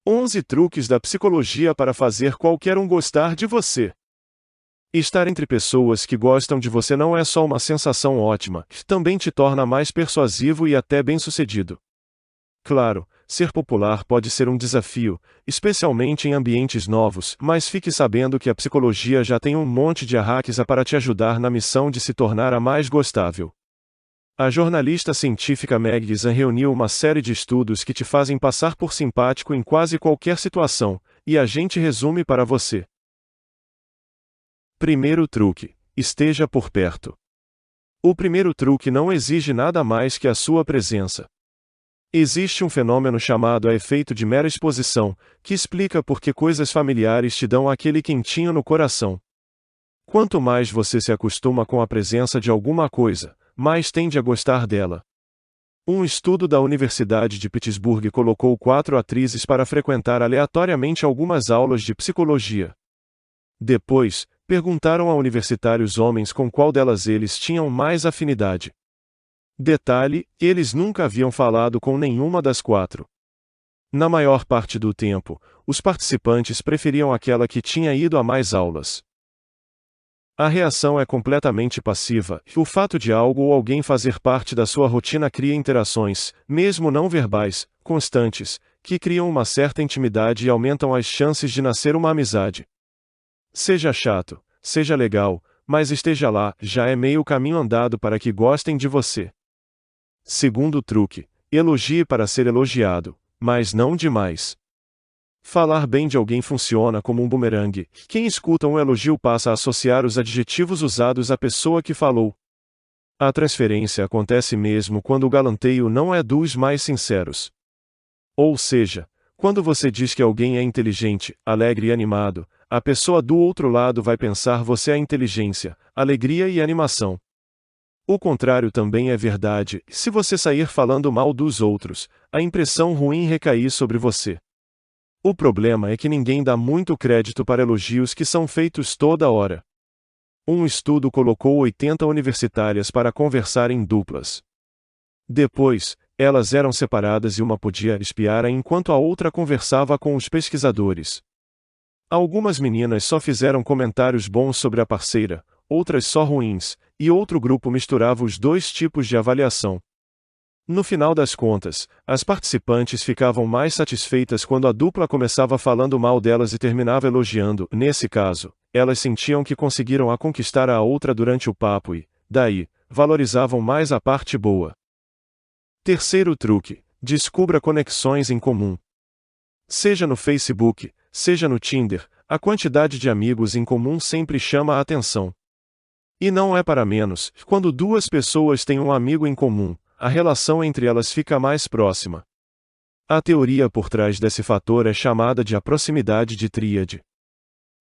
11 truques da psicologia para fazer qualquer um gostar de você. Estar entre pessoas que gostam de você não é só uma sensação ótima, também te torna mais persuasivo e até bem-sucedido. Claro, ser popular pode ser um desafio, especialmente em ambientes novos, mas fique sabendo que a psicologia já tem um monte de hacks para te ajudar na missão de se tornar a mais gostável. A jornalista científica Meg Gizan reuniu uma série de estudos que te fazem passar por simpático em quase qualquer situação, e a gente resume para você. Primeiro truque: esteja por perto. O primeiro truque não exige nada mais que a sua presença. Existe um fenômeno chamado efeito de mera exposição, que explica por que coisas familiares te dão aquele quentinho no coração. Quanto mais você se acostuma com a presença de alguma coisa, mais tende a gostar dela. Um estudo da Universidade de Pittsburgh colocou 4 atrizes para frequentar aleatoriamente algumas aulas de psicologia. Depois, perguntaram a universitários homens com qual delas eles tinham mais afinidade. Detalhe: eles nunca haviam falado com nenhuma das 4. Na maior parte do tempo, os participantes preferiam aquela que tinha ido a mais aulas. A reação é completamente passiva. O fato de algo ou alguém fazer parte da sua rotina cria interações, mesmo não verbais, constantes, que criam uma certa intimidade e aumentam as chances de nascer uma amizade. Seja chato, seja legal, mas esteja lá, já é meio caminho andado para que gostem de você. Segundo truque: elogie para ser elogiado, mas não demais. Falar bem de alguém funciona como um bumerangue. Quem escuta um elogio passa a associar os adjetivos usados à pessoa que falou. A transferência acontece mesmo quando o galanteio não é dos mais sinceros. Ou seja, quando você diz que alguém é inteligente, alegre e animado, a pessoa do outro lado vai pensar você é inteligência, alegria e animação. O contrário também é verdade: se você sair falando mal dos outros, a impressão ruim recair sobre você. O problema é que ninguém dá muito crédito para elogios que são feitos toda hora. Um estudo colocou 80 universitárias para conversar em duplas. Depois, elas eram separadas e uma podia espiar enquanto a outra conversava com os pesquisadores. Algumas meninas só fizeram comentários bons sobre a parceira, outras só ruins, e outro grupo misturava os dois tipos de avaliação. No final das contas, as participantes ficavam mais satisfeitas quando a dupla começava falando mal delas e terminava elogiando. Nesse caso, elas sentiam que conseguiram conquistar a outra durante o papo e, daí, valorizavam mais a parte boa. Terceiro truque: descubra conexões em comum. Seja no Facebook, seja no Tinder, a quantidade de amigos em comum sempre chama a atenção. E não é para menos: quando duas pessoas têm um amigo em comum, a relação entre elas fica mais próxima. A teoria por trás desse fator é chamada de a proximidade de tríade.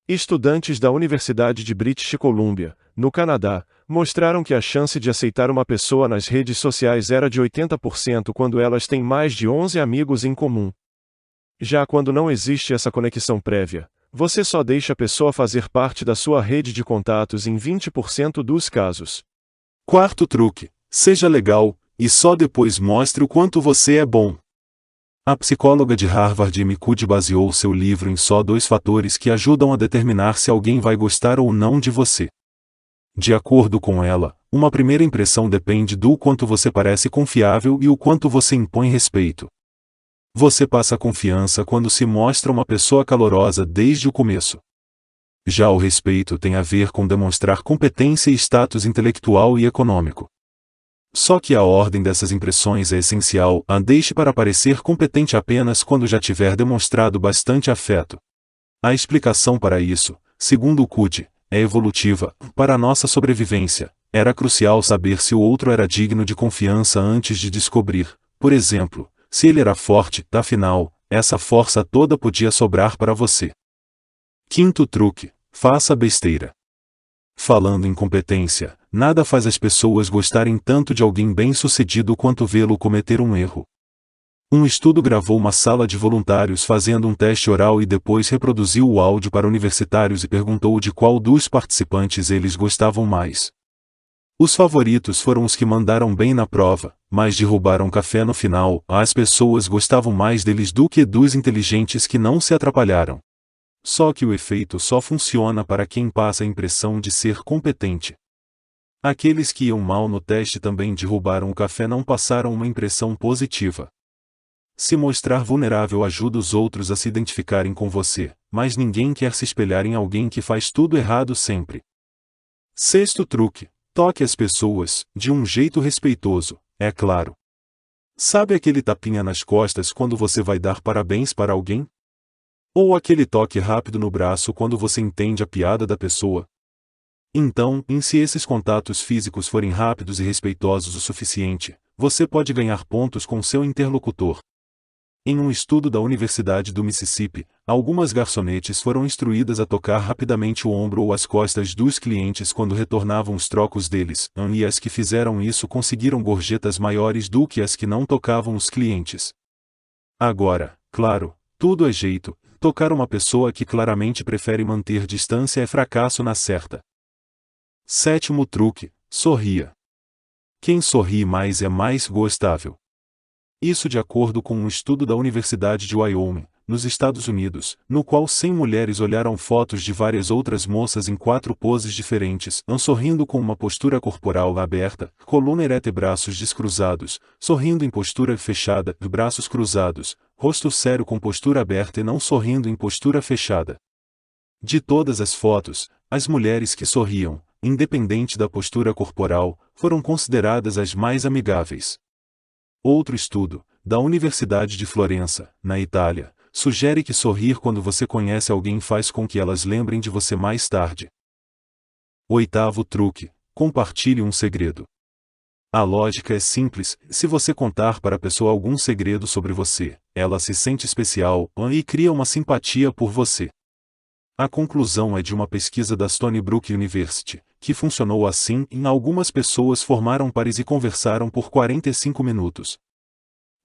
Estudantes da Universidade de British Columbia, no Canadá, mostraram que a chance de aceitar uma pessoa nas redes sociais era de 80% quando elas têm mais de 11 amigos em comum. Já quando não existe essa conexão prévia, você só deixa a pessoa fazer parte da sua rede de contatos em 20% dos casos. Quarto truque: seja legal, e só depois mostre o quanto você é bom. A psicóloga de Harvard Amy Cuddy baseou seu livro em só 2 fatores que ajudam a determinar se alguém vai gostar ou não de você. De acordo com ela, uma primeira impressão depende do quanto você parece confiável e o quanto você impõe respeito. Você passa confiança quando se mostra uma pessoa calorosa desde o começo. Já o respeito tem a ver com demonstrar competência e status intelectual e econômico. Só que a ordem dessas impressões é essencial. Deixe para parecer competente apenas quando já tiver demonstrado bastante afeto. A explicação para isso, segundo Cuddy, é evolutiva. Para a nossa sobrevivência, era crucial saber se o outro era digno de confiança antes de descobrir, por exemplo, se ele era forte. Afinal, essa força toda podia sobrar para você. Quinto truque: faça besteira. Falando em competência, nada faz as pessoas gostarem tanto de alguém bem-sucedido quanto vê-lo cometer um erro. Um estudo gravou uma sala de voluntários fazendo um teste oral e depois reproduziu o áudio para universitários e perguntou de qual dos participantes eles gostavam mais. Os favoritos foram os que mandaram bem na prova, mas derrubaram café no final. As pessoas gostavam mais deles do que dos inteligentes que não se atrapalharam. Só que o efeito só funciona para quem passa a impressão de ser competente. Aqueles que iam mal no teste também derrubaram o café, não passaram uma impressão positiva. Se mostrar vulnerável ajuda os outros a se identificarem com você, mas ninguém quer se espelhar em alguém que faz tudo errado sempre. Sexto truque: toque as pessoas, de um jeito respeitoso, é claro. Sabe aquele tapinha nas costas quando você vai dar parabéns para alguém? Ou aquele toque rápido no braço quando você entende a piada da pessoa? Então, se esses contatos físicos forem rápidos e respeitosos o suficiente, você pode ganhar pontos com seu interlocutor. Em um estudo da Universidade do Mississippi, algumas garçonetes foram instruídas a tocar rapidamente o ombro ou as costas dos clientes quando retornavam os trocos deles, e as que fizeram isso conseguiram gorjetas maiores do que as que não tocavam os clientes. Agora, claro, tudo é jeito, tocar uma pessoa que claramente prefere manter distância é fracasso na certa. Sétimo truque: sorria. Quem sorri mais é mais gostável. Isso de acordo com um estudo da Universidade de Wyoming, nos Estados Unidos, no qual 100 mulheres olharam fotos de várias outras moças em 4 poses diferentes, sorrindo com uma postura corporal aberta, coluna ereta e braços descruzados, sorrindo em postura fechada, braços cruzados, rosto sério com postura aberta e não sorrindo em postura fechada. De todas as fotos, as mulheres que sorriam, independente da postura corporal, foram consideradas as mais amigáveis. Outro estudo, da Universidade de Florença, na Itália, sugere que sorrir quando você conhece alguém faz com que elas lembrem de você mais tarde. Oitavo truque: compartilhe um segredo. A lógica é simples: se você contar para a pessoa algum segredo sobre você, ela se sente especial e cria uma simpatia por você. A conclusão é de uma pesquisa da Stony Brook University, que funcionou assim: algumas pessoas formaram pares e conversaram por 45 minutos.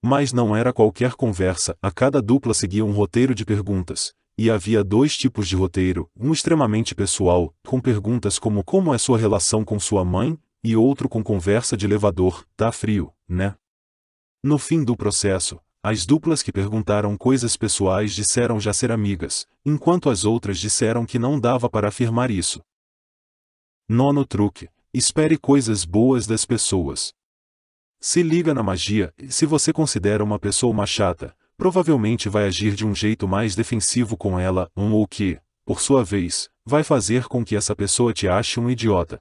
Mas não era qualquer conversa, a cada dupla seguia um roteiro de perguntas, e havia 2 tipos de roteiro, um extremamente pessoal, com perguntas como é sua relação com sua mãe, e outro com conversa de elevador, tá frio, né? No fim do processo, as duplas que perguntaram coisas pessoais disseram já ser amigas, enquanto as outras disseram que não dava para afirmar isso. Nono truque: espere coisas boas das pessoas. Se liga na magia: se você considera uma pessoa uma chata, provavelmente vai agir de um jeito mais defensivo com ela, ou que, por sua vez, vai fazer com que essa pessoa te ache um idiota.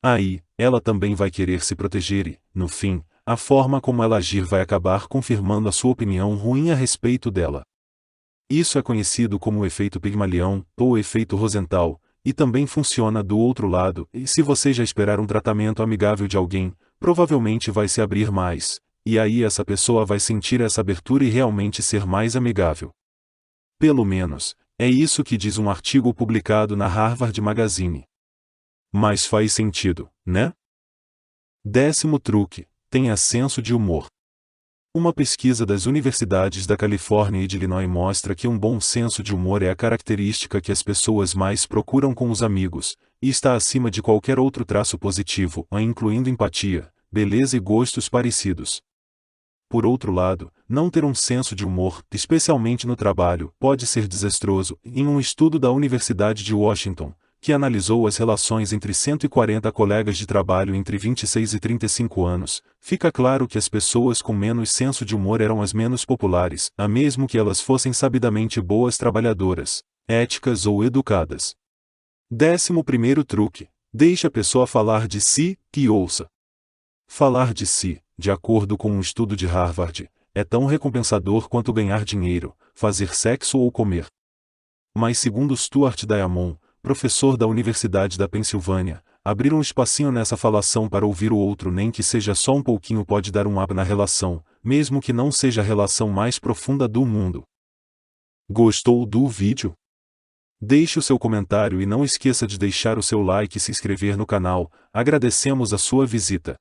Aí, ela também vai querer se proteger e, no fim, a forma como ela agir vai acabar confirmando a sua opinião ruim a respeito dela. Isso é conhecido como o efeito Pigmalião, ou efeito Rosenthal, e também funciona do outro lado: e se você já esperar um tratamento amigável de alguém, provavelmente vai se abrir mais, e aí essa pessoa vai sentir essa abertura e realmente ser mais amigável. Pelo menos, é isso que diz um artigo publicado na Harvard Magazine. Mas faz sentido, né? 10º truque: tenha senso de humor. Uma pesquisa das universidades da Califórnia e de Illinois mostra que um bom senso de humor é a característica que as pessoas mais procuram com os amigos, e está acima de qualquer outro traço positivo, incluindo empatia, beleza e gostos parecidos. Por outro lado, não ter um senso de humor, especialmente no trabalho, pode ser desastroso. Em um estudo da Universidade de Washington, que analisou as relações entre 140 colegas de trabalho entre 26 e 35 anos, fica claro que as pessoas com menos senso de humor eram as menos populares, mesmo que elas fossem sabidamente boas trabalhadoras, éticas ou educadas. 11º truque: deixe a pessoa falar de si, e ouça. Falar de si, de acordo com um estudo de Harvard, é tão recompensador quanto ganhar dinheiro, fazer sexo ou comer. Mas segundo Stuart Diamond, professor da Universidade da Pensilvânia, abrir um espacinho nessa falação para ouvir o outro, nem que seja só um pouquinho, pode dar um up na relação, mesmo que não seja a relação mais profunda do mundo. Gostou do vídeo? Deixe o seu comentário e não esqueça de deixar o seu like e se inscrever no canal. Agradecemos a sua visita.